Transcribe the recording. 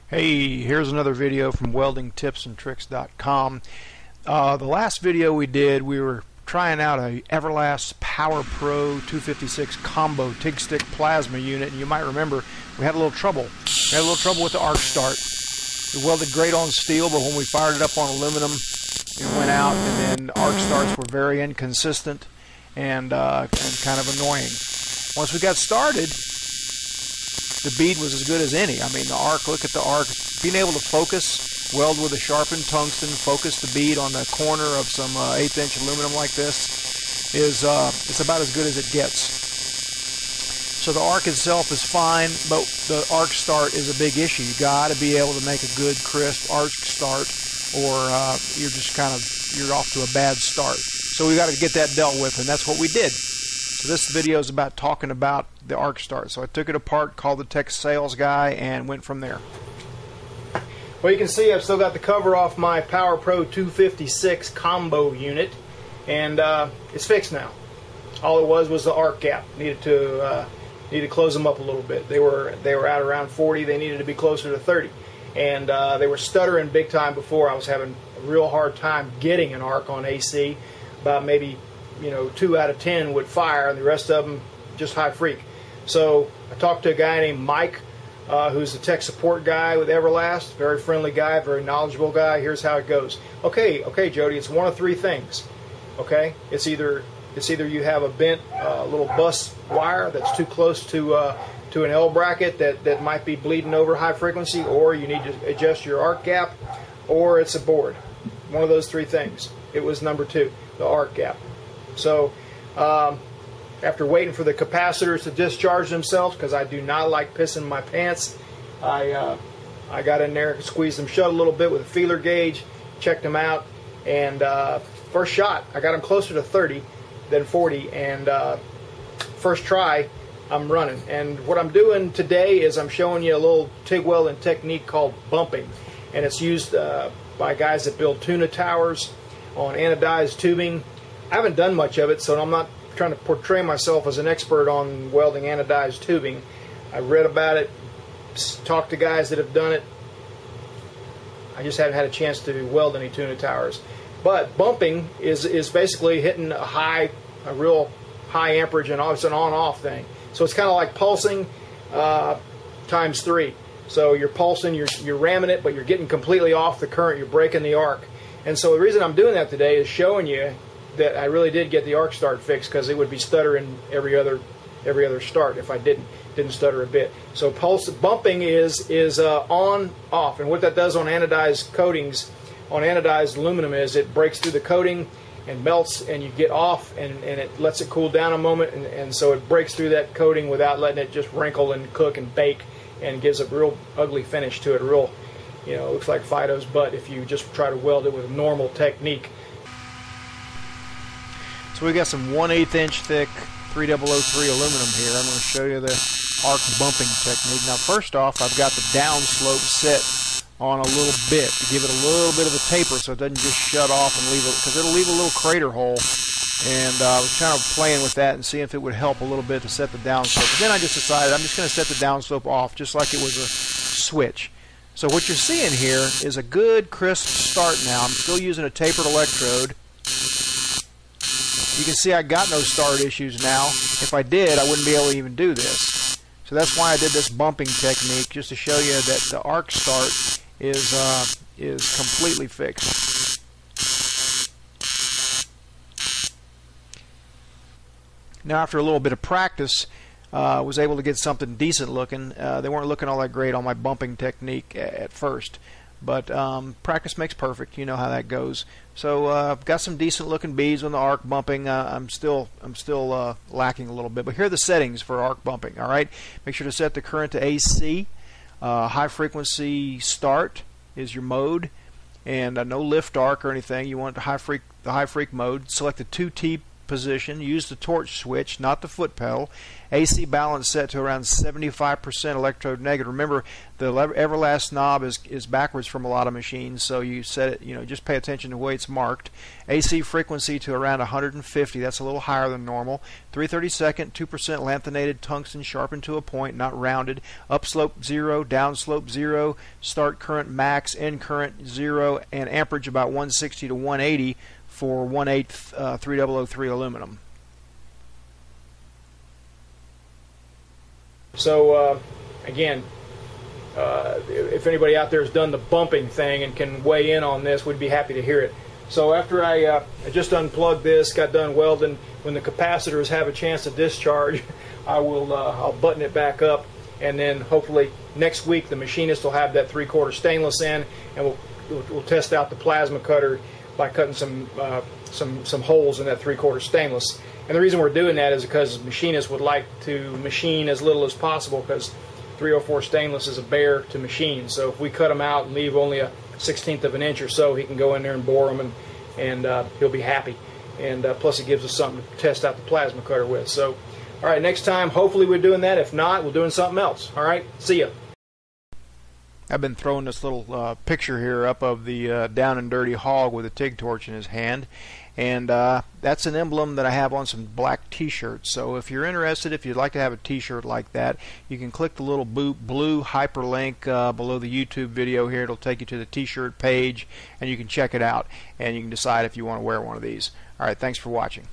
Hey, here's another video from weldingtipsandtricks.com. The last video we did, we were trying out a Everlast PowerPro 256 combo TIG stick plasma unit, and you might remember we had a little trouble. We had a little trouble with the arc start. We welded great on steel, but when we fired it up on aluminum, it went out, and then arc starts were very inconsistent and kind of annoying. Once we got started, the bead was as good as any. I mean, the arc, look at the arc. Being able to focus, weld with a sharpened tungsten, focus the bead on the corner of some 1/8" aluminum like this is it's about as good as it gets. So the arc itself is fine, but the arc start is a big issue. You got to be able to make a good, crisp arc start, or you're just you're off to a bad start. So we got to get that dealt with, and that's what we did. So this video is about talking about the arc start. So I took it apart, called the tech sales guy, and went from there. Well, you can see I've still got the cover off my PowerPro 256 combo unit, and it's fixed now. All it was the arc gap. Needed to close them up a little bit. They were at around 40. They needed to be closer to 30, and they were stuttering big time before. I was having a real hard time getting an arc on AC. About maybe 2 out of 10 would fire, and the rest of them just high freak. So I talked to a guy named Mike, who's the tech support guy with Everlast. Very friendly guy, very knowledgeable guy. Here's how it goes. Okay, Jody, it's one of three things. Okay, it's either you have a bent little bus wire that's too close to an L bracket that might be bleeding over high frequency, or you need to adjust your arc gap, or it's a board. One of those three things. It was number 2, the arc gap. So after waiting for the capacitors to discharge themselves, because I do not like pissing my pants, I got in there, squeezed them shut a little bit with a feeler gauge, checked them out, and first shot I got them closer to 30 than 40, and first try I'm running. And what I'm doing today is I'm showing you a little Tig Welding technique called bumping, and it's used by guys that build tuna towers on anodized tubing. I haven't done much of it, so I'm not trying to portray myself as an expert on welding anodized tubing. I read about it, talked to guys that have done it. I just haven't had a chance to weld any tuna towers. But bumping is basically hitting a real high amperage, and it's an on-off thing. So it's kind of like pulsing times 3. So you're pulsing, you're ramming it, but you're getting completely off the current. You're breaking the arc. And so the reason I'm doing that today is showing you that I really did get the arc start fixed, because it would be stuttering every other start if I didn't stutter a bit. So bumping is on off, and what that does on anodized coatings, on anodized aluminum, is it breaks through the coating and melts, and you get off, and it lets it cool down a moment, and so it breaks through that coating without letting it just wrinkle and cook and bake, and gives a real ugly finish to it. Real, it looks like Fido's butt if you just try to weld it with a normal technique. So we got some 1/8" thick 3003 aluminum here. I'm going to show you the arc bumping technique. Now first off, I've got the downslope set on a little bit to give it a little bit of a taper, so it doesn't just shut off and leave it, because it'll leave a little crater hole. And I was kind of playing with that and seeing if it would help a little bit to set the downslope. But then I just decided I'm just going to set the downslope off just like it was a switch. So what you're seeing here is a good crisp start now. I'm still using a tapered electrode. You can see I got no start issues now. If I did, I wouldn't be able to even do this. So that's why I did this bumping technique, just to show you that the arc start is completely fixed. Now after a little bit of practice, I was able to get something decent looking. They weren't looking all that great on my bumping technique at first. But practice makes perfect. You know how that goes. So I've got some decent looking beads on the arc bumping. I'm still lacking a little bit. But here are the settings for arc bumping. All right, make sure to set the current to AC. High frequency start is your mode, and no lift arc or anything. You want the high freak mode. Select the 2T position. Use the torch switch, not the foot pedal. AC balance set to around 75% electrode negative. Remember, the Everlast knob is backwards from a lot of machines, so you set it, just pay attention to the way it's marked. AC frequency to around 150. That's a little higher than normal. 3/32, 2% lanthanated tungsten sharpened to a point, not rounded. Upslope 0, downslope 0. Start current max, end current 0, and amperage about 160 to 180 for 1/8 3003 aluminum. So again, if anybody out there has done the bumping thing and can weigh in on this, we'd be happy to hear it. So after I just unplugged this, got done welding, when the capacitors have a chance to discharge, I'll button it back up, and then hopefully next week the machinist will have that 3/4 stainless in, and we'll test out the plasma cutter by cutting some holes in that 3/4 stainless. And the reason we're doing that is because machinists would like to machine as little as possible, because 304 stainless is a bear to machine. So if we cut them out and leave only a 1/16 of an inch or so, he can go in there and bore them, and he'll be happy. And plus it gives us something to test out the plasma cutter with. So, all right, next time hopefully we're doing that. If not, we're doing something else. All right, see ya. I've been throwing this little picture here up of the down and dirty hog with a TIG torch in his hand, and that's an emblem that I have on some black t-shirts. So if you're interested, if you'd like to have a t-shirt like that, you can click the little blue hyperlink below the YouTube video here. It'll take you to the t-shirt page, and you can check it out, and you can decide if you want to wear one of these. All right, thanks for watching.